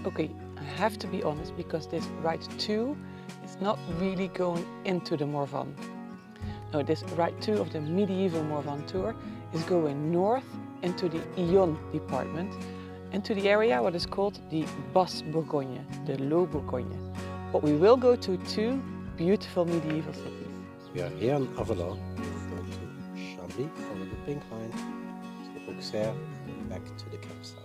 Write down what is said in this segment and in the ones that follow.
Okay, I have to be honest because this ride 2 is not really going into the Morvan. No, this ride 2 of the Medieval Morvan tour is going north into the Yonne department, into the area what is called the Basse Bourgogne, the Low Bourgogne. But we will go to 2 beautiful medieval cities. We are here in Avallon. We will go to Chablis, follow the pink line, to Auxerre, and back to the campsite.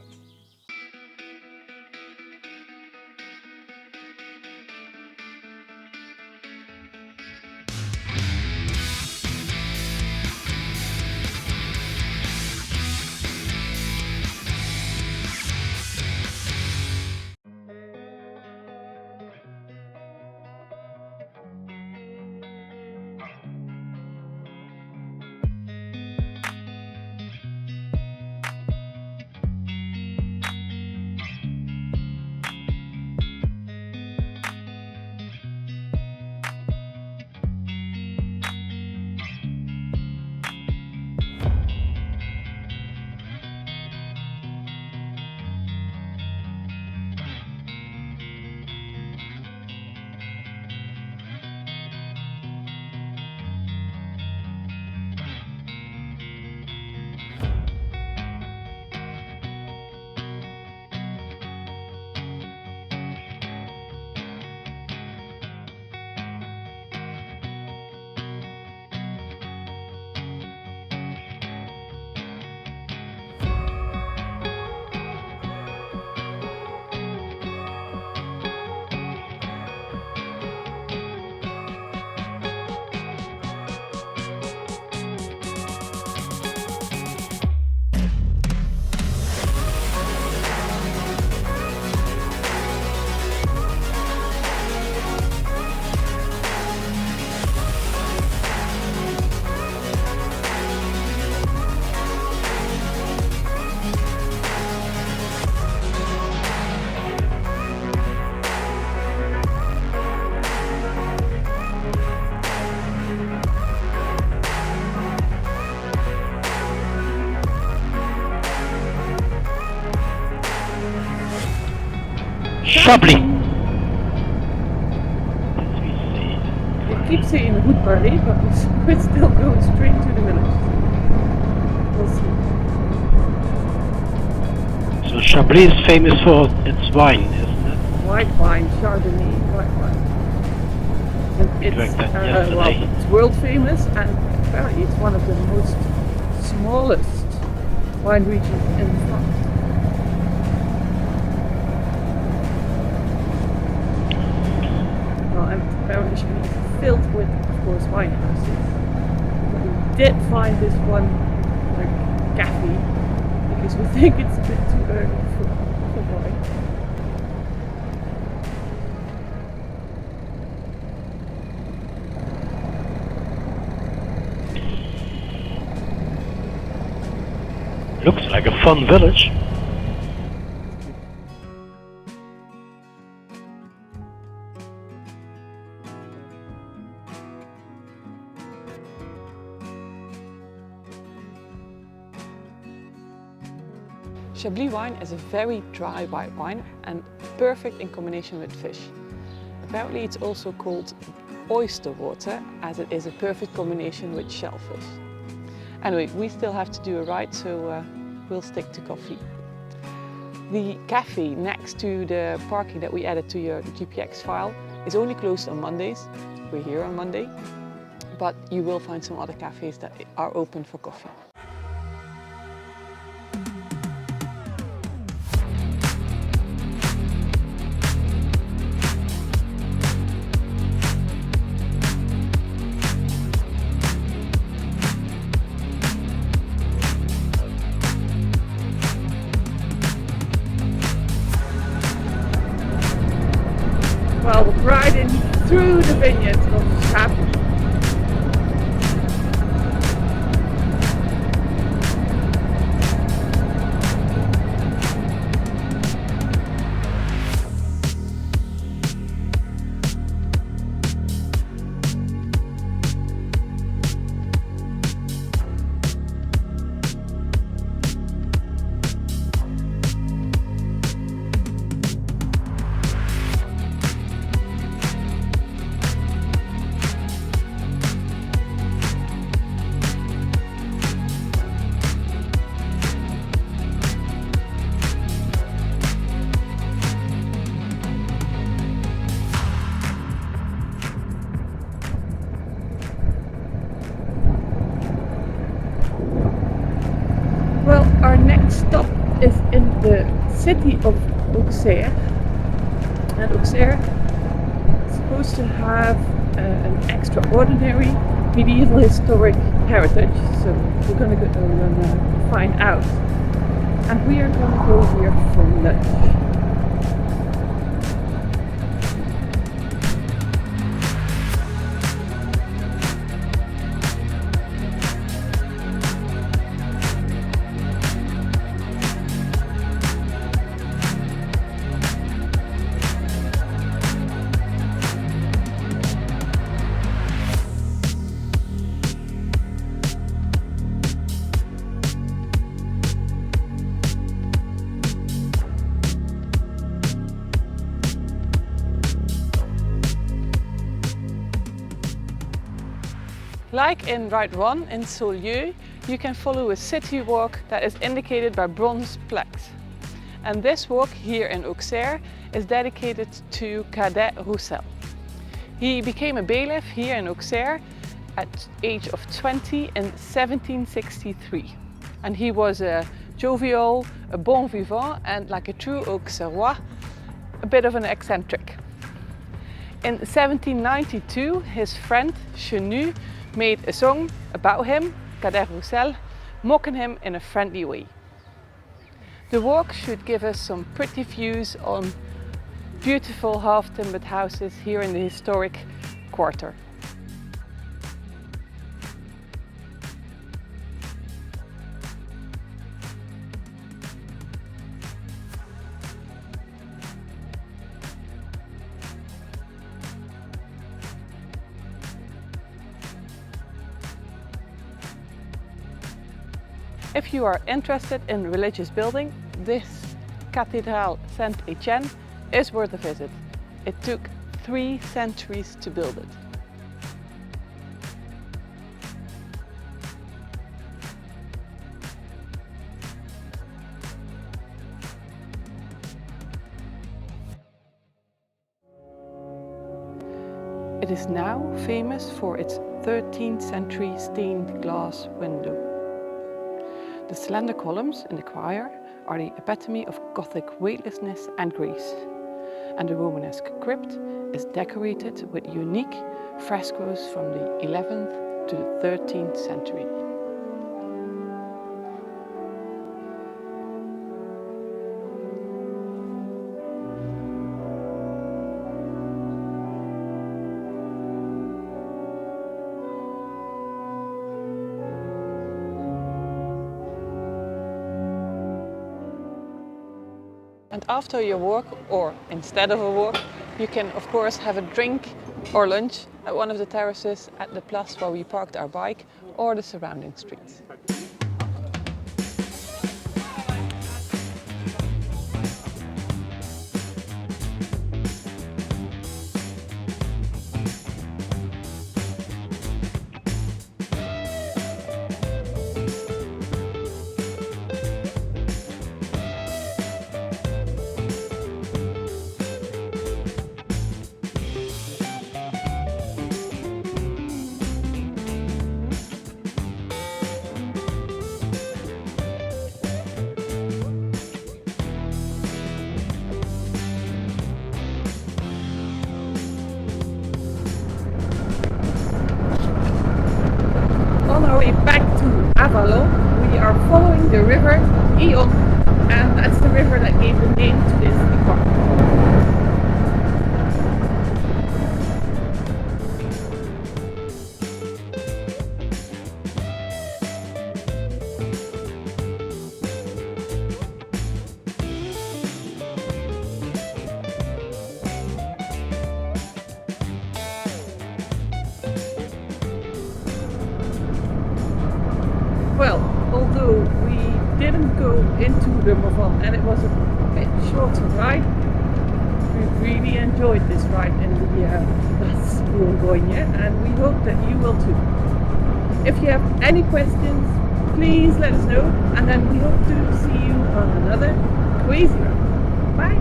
Chablis. We keep saying Route Paris, but it's still going straight to the village. We'll see. So Chablis is famous for its wine, isn't it? White wine, Chardonnay, white wine. And We drank that yesterday. well, it's world famous, and apparently it's one of the most smallest wine regions in France. Well, and apparently it should be filled with, of course, wine houses. But we did find this one, like, cafe, because we think it's a bit too early for wine. Looks like a fun village. Chablis wine is a very dry white wine and perfect in combination with fish. Apparently it's also called oyster water, as it is a perfect combination with shellfish. Anyway, we still have to do a ride, so we'll stick to coffee. The cafe next to the parking that we added to your GPX file is only closed on Mondays. We're here on Monday, but you will find some other cafes that are open for coffee. Well, riding through the vineyards of Chablis. Well, our next stop is in the city of Auxerre, and Auxerre is supposed to have an extraordinary medieval historic heritage, so we're going to go find out, and we are going to go here for lunch. Like in Route 1 in Saulieu, you can follow a city walk that is indicated by bronze plaques. And this walk here in Auxerre is dedicated to Cadet Roussel. He became a bailiff here in Auxerre at the age of 20 in 1763. And he was a jovial, a bon vivant, and like a true Auxerrois, a bit of an eccentric. In 1792, his friend Chenu made a song about him, Cadet Roussel, mocking him in a friendly way. The walk should give us some pretty views on beautiful half-timbered houses here in the historic quarter. If you are interested in religious building, this Cathedral Saint-Etienne is worth a visit. It took 3 centuries to build it. It is now famous for its 13th century stained glass window. The slender columns in the choir are the epitome of Gothic weightlessness and grace, and the Romanesque crypt is decorated with unique frescoes from the 11th to the 13th century. And after your walk, or instead of a walk, you can of course have a drink or lunch at one of the terraces at the place where we parked our bike or the surrounding streets. On our way back to Avallon, we are following the river Yonne, and that's the river that gave the name to this department. Well, although we didn't go into the Morvan and it was a bit shorter ride, we really enjoyed this ride in the Bourgogne, and we hope that you will too. If you have any questions, please let us know, and then we hope to see you on another QuazyRide. Bye!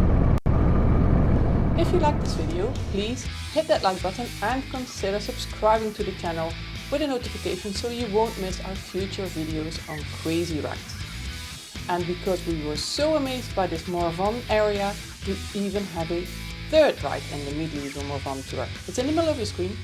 If you liked this video, please hit that like button and consider subscribing to the channel with a notification so you won't miss our future videos on QuazyRides. And because we were so amazed by this Morvan area, we even have a third ride in the Medieval Morvan tour. It's in the middle of your screen.